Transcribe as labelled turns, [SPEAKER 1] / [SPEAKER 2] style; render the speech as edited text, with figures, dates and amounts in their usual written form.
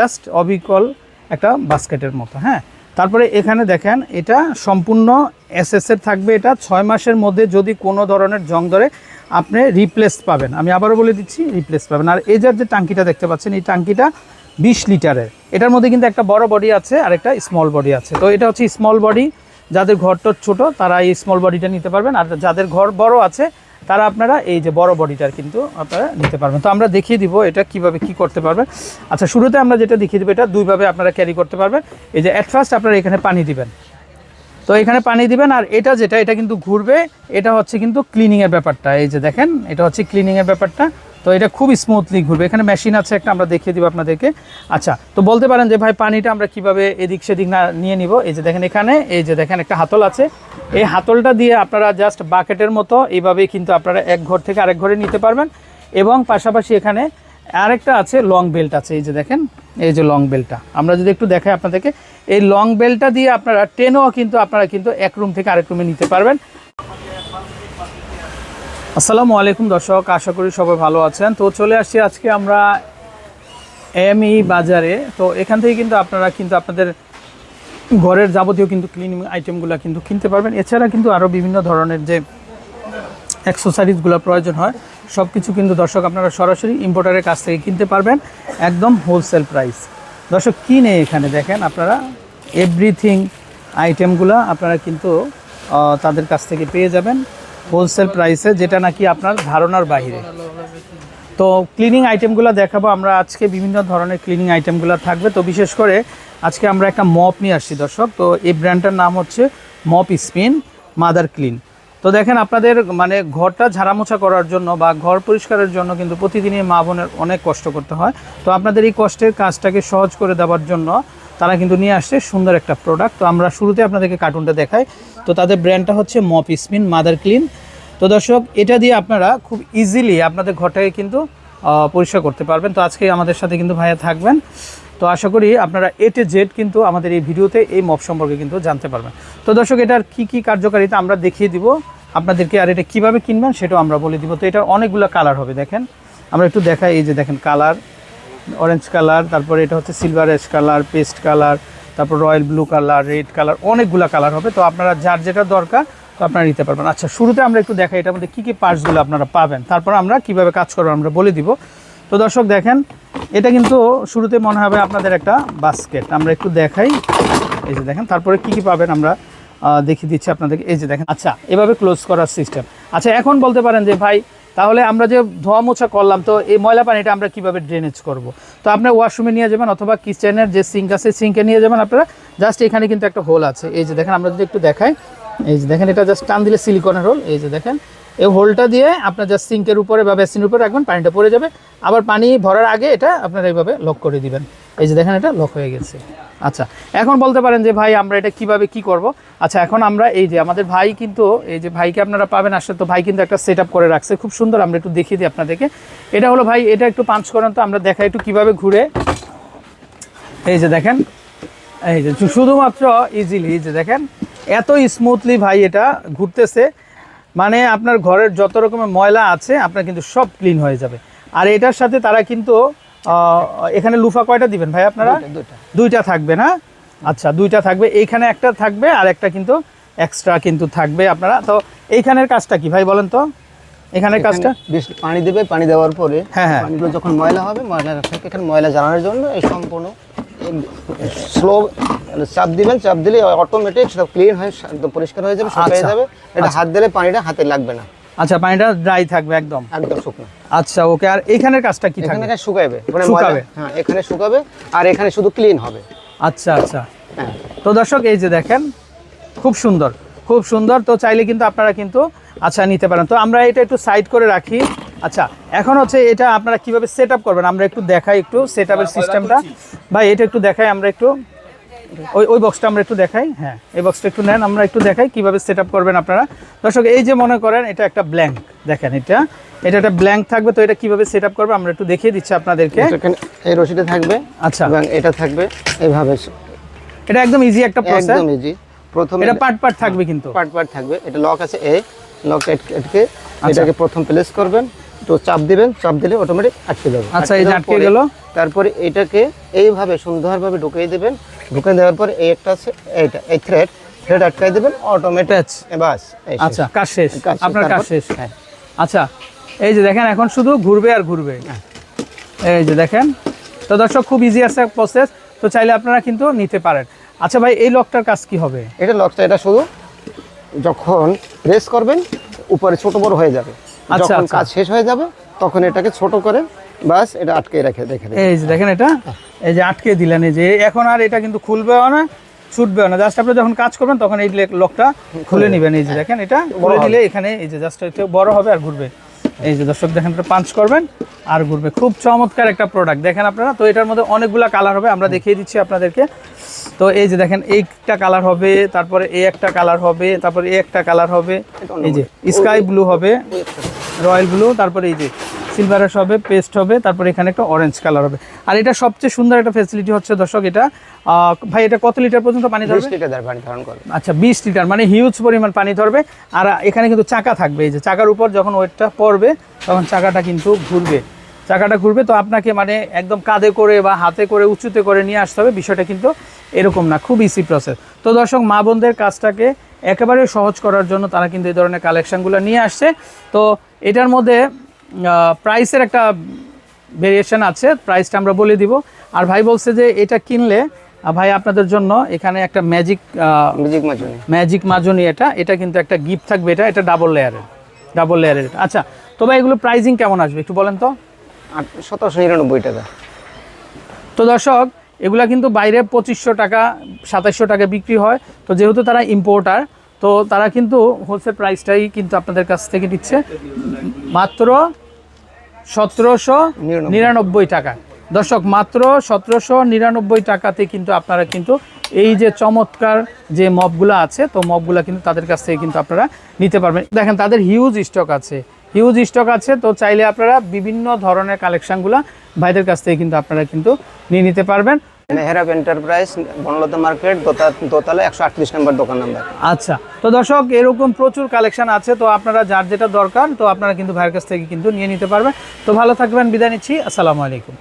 [SPEAKER 1] Just অবিকল একটা বাস্কেটের মতো। হ্যাঁ, তারপরে এখানে দেখেন এটা সম্পূর্ণ এসএসের থাকবে। এটা 6 মাসের মধ্যে যদি কোনো ধরনের জং ধরে আপনি রিপ্লেস পাবেন, আমি আবারও বলে দিচ্ছি রিপ্লেস পাবেন। আর এই যে টাঙ্কিটা দেখতে পাচ্ছেন, এই টাঙ্কিটা 20 লিটারের। এটার মধ্যে কিন্তু একটা বড় বডি আছে আর একটা স্মল বডি আছে। তো এটা হচ্ছে স্মল বডি, যাদের ঘরটা ছোট তারা এই স্মল বডিটা নিতে পারবেন, আর যাদের ঘর বড় আছে তারা আপনারা এই যে বড় বডিটার কিন্তু আপনারা নিতে পারবেন। তো আমরা দেখিয়ে দিব এটা কিভাবে কি করতে পারবেন। আচ্ছা, শুরুতে আমরা যেটা দেখিয়ে দিব, এটা দুইভাবে আপনারা ক্যারি করতে পারবেন। এই যে অ্যাট ফার্স্ট আপনারা এখানে পানি দিবেন, তো এখানে পানি দিবেন, আর এটা কিন্তু ঘুরবে। এটা হচ্ছে কিন্তু ক্লিনিংয়ের ব্যাপারটা, এই যে দেখেন এটা হচ্ছে ক্লিনিংয়ের ব্যাপারটা। তো এটা খুব স্মুথলি ঘুরবে। এখানে মেশিন আছে একটা, আমরা দেখিয়ে দিব আপনাদেরকে। আচ্ছা, তো বলতে পারেন যে ভাই পানিটা আমরা কিভাবে এদিক সেদিক না নিয়ে নিব। এই যে দেখেন এখানে এই যে দেখেন একটা হাতল আছে, এই হাতলটা দিয়ে আপনারা জাস্ট বাকেটের মতো এইভাবেই কিন্তু আপনারা এক ঘর থেকে আরেক ঘরে নিতে পারবেন। এবং পাশাপাশি এখানে আরেকটা আছে লং বেল্ট আছে, এই যে দেখেন এই যে লং বেল্টটা আমরা যদি একটু দেখাই আপনাদেরকে, এই লং বেল্টটা দিয়ে আপনারা টেনেও কিন্তু আপনারা কিন্তু এক রুম থেকে আরেক রুমে নিতে পারবেন। আসসালামু আলাইকুম দর্শক, আশা করি সবাই ভালো আছেন। তো চলে আসছি আজকে আমরা এমই বাজারে। তো এখান থেকে কিন্তু আপনারা কিন্তু আপনাদের ঘরের যাবতীয় কিন্তু ক্লিনিং আইটেমগুলো কিন্তু কিনতে পারবেন। এছাড়া কিন্তু আরও বিভিন্ন ধরনের যে অ্যাক্সেসরিজগুলো প্রয়োজন হয় সব কিছু কিন্তু দর্শক আপনারা সরাসরি ইম্পোর্টারের কাছ থেকে কিনতে পারবেন একদম হোলসেল প্রাইস। দর্শক কী নেই এখানে দেখেন আপনারা এভরিথিং আইটেমগুলো আপনারা কিন্তু তাদের কাছ থেকে পেয়ে যাবেন হোলসেল প্রাইসে, যেটা নাকি আপনার ধারণার বাইরে। তো ক্লিনিং আইটেমগুলো দেখাবো আমরা আজকে, বিভিন্ন ধরনের ক্লিনিং আইটেমগুলো থাকবে। তো বিশেষ করে আজকে আমরা একটা মপ নিয়ে আসছি দর্শক। তো এই ব্র্যান্ডটার নাম হচ্ছে মপ স্পিন মাদার ক্লিন। তো দেখেন আপনাদের মানে ঘরটা ঝাড়ামোছা করার জন্য বা ঘর পরিষ্কারের জন্য কিন্তু প্রতিদিনই মা বোনের অনেক কষ্ট করতে হয়। তো আপনাদের এই কষ্টের কাজটাকে সহজ করে দেওয়ার জন্য তারা কিন্তু নিয়ে আসছে সুন্দর একটা প্রোডাক্ট। তো আমরা শুরুতে আপনাদেরকে কার্টুনটা দেখাই। তো তাদের ব্র্যান্ডটা হচ্ছে মপ স্পিন মাদার ক্লিন। তো দর্শক এটা দিয়ে আপনারা খুব ইজিলি আপনাদের ঘরটাকে কিন্তু পরিষ্কার করতে পারবেন। তো আজকে আমাদের সাথে কিন্তু ভাইয়া থাকবেন। তো আশা করি আপনারা A to Z কিন্তু আমাদের এই ভিডিওতে এই মপ সম্পর্কে কিন্তু জানতে পারবেন। তো দর্শক এটার কি কার্যকারিতা আমরা দেখিয়ে দিব আপনাদেরকে, আর এটা কীভাবে কিনবেন সেটাও আমরা বলে দিব। তো এটার অনেকগুলো কালার হবে, দেখেন আমরা একটু দেখাই। এই যে দেখেন কালার, অরেঞ্জ কালার, তারপরে এটা হচ্ছে silver ash colour, paste colour, তারপর royal blue colour, red colour, অনেকগুলো কালার হবে। তো আপনারা যার যেটা দরকার তো আপনারা নিতে পারবেন। আচ্ছা, শুরুতে আমরা একটু দেখাই এটার মধ্যে কী পার্টসগুলো আপনারা পাবেন, তারপর আমরা কিভাবে কাজ করবো আমরা বলে দিব। তো দর্শক দেখেন এটা কিন্তু শুরুতে মনে হবে আপনাদের একটা বাস্কেট, আমরা একটু দেখাই। এই যে দেখেন তারপরে কি পাবেন আমরা দেখিয়ে দিচ্ছি আপনাদেরকে। এই যে দেখেন, আচ্ছা এভাবে ক্লোজ করার সিস্টেম। আচ্ছা, এখন বলতে পারেন যে ভাই তাহলে আমরা যে ধোয়া মোছা করলাম, তো এই ময়লা পানিটা আমরা কিভাবে ড্রেনেজ করব। তো আপনার ওয়াশরুমে নিয়ে যাবেন অথবা কিচেনের যে সিঙ্ক আছে সিঙ্কে নিয়ে যাবেন আপনারা। জাস্ট এখানে কিন্তু একটা হোল আছে, এই যে দেখেন আমরা যদি একটু দেখাই। এই যে দেখেন এটা জাস্ট টান দিলে সিলিকনের হোল, এই যে দেখেন এই হোলটা দিয়ে আপনার জাস্ট সিঙ্কের উপরে বা বেসিনের উপরে রাখবেন, পানিটা পড়ে যাবে। আবার পানি ভরার আগে এটা আপনারা এইভাবে লক করে দিবেন। এই যে দেখেন এটা লক হয়ে গেছে। আচ্ছা, এখন বলতে পারেন যে ভাই আমরা এটা কিভাবে কি করব। আচ্ছা, এখন আমরা এই যে আমাদের ভাই কিন্তু এই যে ভাইকে আপনারা পাবেন আসলে, তো ভাই কিন্তু একটা সেট আপ করে রাখছে খুব সুন্দর, আমরা একটু দেখিয়ে দিই আপনাদেরকে। এটা হলো ভাই, এটা একটু পাঞ্চ করেন তো আমরা দেখাই একটু কিভাবে ঘুরে। এই যে দেখেন এই যে শুধুমাত্র ইজিলি, এই যে দেখেন এত স্মুথলি ভাই এটা ঘুরতেছে, মানে আপনার ঘরের যত রকমের ময়লা আছে আপনার কিন্তু সব ক্লিন হয়ে যাবে। আর এটার সাথে তারা কিন্তু এখানে লুফা কয়টা দিবেন ভাই আপনারা? দুইটা থাকবে না? আচ্ছা, দুইটা থাকবে, এইখানে একটা থাকবে আর একটা কিন্তু এক্সট্রা কিন্তু থাকবে আপনারা। তো এইখানের কাজটা কি ভাই বলেন তো? এখানের কাজটা
[SPEAKER 2] পানি দেবে, পানি দেওয়ার পরে পানিগুলো যখন ময়লা হবে, ময়লা থেকে এখানে ময়লা জানানোর জন্য এই সম্পূর্ণ স্লো চাপ দিবেন, চাপ দিলে অটোমেটিক সব ক্লিন হয়ে একদম পরিষ্কার হয়ে যাবে, শুকিয়ে যাবে। এটা হাত দিলে পানিটা হাতে লাগবে না।
[SPEAKER 1] আচ্ছা, পানিটা ড্রাই থাকবে একদম
[SPEAKER 2] শুকনো।
[SPEAKER 1] আচ্ছা, ওকে। আর এখানের কাজটা কি থাকবে?
[SPEAKER 2] এখানে শুকাবে, মানে শুকাবে, হ্যাঁ এখানে শুকাবে আর এখানে শুধু ক্লিন হবে।
[SPEAKER 1] আচ্ছা আচ্ছা, হ্যাঁ। তো দর্শক এই যে দেখেন খুব সুন্দর, খুব সুন্দর। তো চাইলে কিন্তু আপনারা কিন্তু আচ্ছা নিতে পারেন। তো আমরা এটা একটু সাইড করে রাখি। আচ্ছা, এখন হচ্ছে এটা আপনারা কিভাবে সেট আপ করবেন আমরা একটু দেখাই, একটু সেট আপের সিস্টেমটা ভাই এটা একটু দেখাই আমরা একটু। ওই বক্সটা আমরা একটু দেখাই, হ্যাঁ এই বক্সটা একটু নেন, আমরা একটু দেখাই কিভাবে সেট আপ করবেন আপনারা। দর্শক এই যে মনে করেন এটা একটা ব্ল্যাঙ্ক, দেখেন এটা একটা ব্ল্যাঙ্ক থাকবে। তো এটা কিভাবে সেট আপ করবে আমরা একটু দেখিয়ে দিচ্ছি আপনাদেরকে।
[SPEAKER 2] এই রশিটা থাকবে, আচ্ছা, এবং এটা থাকবে এইভাবে।
[SPEAKER 1] এটা একদম ইজি একটা প্রসেস,
[SPEAKER 2] একদম ইজি। প্রথমে
[SPEAKER 1] এটা পার্ট থাকবে, কিন্তু
[SPEAKER 2] পার্ট থাকবে। এটা লক আছে, এই লকটা এটাকে প্রথম প্লেস করবেন, তো চাপ দিবেন, চাপ দিলে অটোমেটিক আটকে যাবে।
[SPEAKER 1] আচ্ছা, এই যে আটকে গেল।
[SPEAKER 2] তারপরে এটাকে এইভাবে সুন্দরভাবে ঢুকিয়ে দিবেন। ঢুকিয়ে দেওয়ার পরে এই একটা আছে, এইটা এই থ্রেড আটকাই দিবেন অটোমেটিক। বাস,
[SPEAKER 1] আচ্ছা, কাজ শেষ, আপনার কাজ শেষ। আচ্ছা, এই যে দেখেন এখন শুধু ঘুরবে আর ঘুরবে। এই যে দেখেন। তো দর্শক, খুব ইজি আছে প্রসেস, তো চাইলে আপনারা কিন্তু নিতে পারেন। আচ্ছা ভাই, এই লকটার কাজ কি হবে?
[SPEAKER 2] এটা লকটা, এটা শুধু যখন প্রেস করবেন উপরে ছোট বড় হয়ে যাবে। যখন কাজ শেষ হয়ে যাবে তখন এটাকে ছোট করে বাস এটা আটকে রেখে দেখেন।
[SPEAKER 1] এই যে দেখেন, এটা এই যে আটকে দিলেন। এই যে এখন আর এটা কিন্তু খুলবেও না, ছুটবেও না। জাস্ট আপনি যখন কাজ করবেন তখন এই লকটা খুলে নেবেন। এই যে দেখেন, এটা খুলে নিলে এখানে এই যে জাস্ট এটা বড় হবে আর ঘুরবে। এই যে দর্শক দেখেন, এটা পাঞ্চ করবেন আর ঘুরবে। খুব চমৎকার একটা প্রোডাক্ট দেখেন আপনারা। তো এটার মধ্যে অনেকগুলো কালার হবে, আমরা দেখিয়ে দিচ্ছি আপনাদেরকে। তো এই যে দেখেন, এইটা কালার হবে, তারপরে এই একটা কালার হবে, তারপরে এই একটা কালার হবে, এই যে স্কাই ব্লু হবে, রয়্যাল ব্লু, তারপরে এই যে সিলভারেশ হবে, পেস্ট হবে, তারপরে এখানে একটা অরেঞ্জ কালার হবে। আর এটা সবচেয়ে সুন্দর একটা ফ্যাসিলিটি হচ্ছে দর্শক, এটা ভাই এটা কত লিটার পর্যন্ত পানি ধরবে?
[SPEAKER 2] 20 লিটার পানি ধারণ করবে।
[SPEAKER 1] আচ্ছা, 20 লিটার, মানে হিউজ পরিমাণ পানি ধরবে। আর এখানে কিন্তু চাকা থাকবে। এই যে চাকার উপর যখন ওয়েটটা পড়বে তখন চাকাটা কিন্তু ঘুরবে। চাকাটা ঘুরবে, তো আপনাকে মানে একদম কাঁধে করে বা হাতে করে উঁচুতে করে নিয়ে আসতে হবে, বিষয়টা কিন্তু এরকম না, খুব ইজি প্রসেস। তো দর্শক, মা বোনদের কাজটাকে একেবারে সহজ করার জন্য তারা কিন্তু এই ধরনের কালেকশানগুলো নিয়ে আসছে। তো এটার মধ্যে প্রাইসের একটা ভেরিয়েশন আছে, প্রাইসটা আমরা বলে দিব। আর ভাই বলছে যে এটা কিনলে ভাই আপনাদের জন্য এখানে একটা ম্যাজিক মাজনি, এটা কিন্তু একটা গিফট থাকবে। এটা ডাবল লেয়ারের। আচ্ছা, তো ভাই এগুলো প্রাইজিং কেমন আসবে একটু বলেন তো?
[SPEAKER 2] 1799 টাকা।
[SPEAKER 1] তো দর্শক, এগুলা কিন্তু বাইরে 2500 টাকা 2700 টাকা বিক্রি হয়। তো যেহেতু তারা ইম্পোর্টার, তো তারা কিন্তু হোলসেল প্রাইসটাই কিন্তু আপনাদের কাছ থেকে দিচ্ছে মাত্র 1799 টাকা। দর্শক, মাত্র 1799 টাকাতে কিন্তু আপনারা কিন্তু এই যে চমৎকার যে মপগুলো আছে, তো মপগুলো কিন্তু তাদের কাছ থেকে কিন্তু আপনারা নিতে পারবেন। দেখেন, তাদের হিউজ স্টক আছে। তো চাইলে আপনারা বিভিন্ন ধরনের কালেকশনগুলো ভাইদের কাছ থেকে কিন্তু আপনারা কিন্তু নিয়ে নিতে পারবেন।
[SPEAKER 2] মেহরাব এন্টারপ্রাইজ, বনলতা মার্কেট, দোতলা 138 নম্বর দোকান নাম্বার।
[SPEAKER 1] আচ্ছা, তো দর্শক, এরকম প্রচুর কালেকশন আছে। তো আপনারা যার যেটা দরকার, তো আপনারা কিন্তু ভাইয়ের কাছ থেকে কিন্তু নিয়ে নিতে পারবেন। তো ভালো থাকবেন, বিদায় নিচ্ছি, আসসালামু আলাইকুম।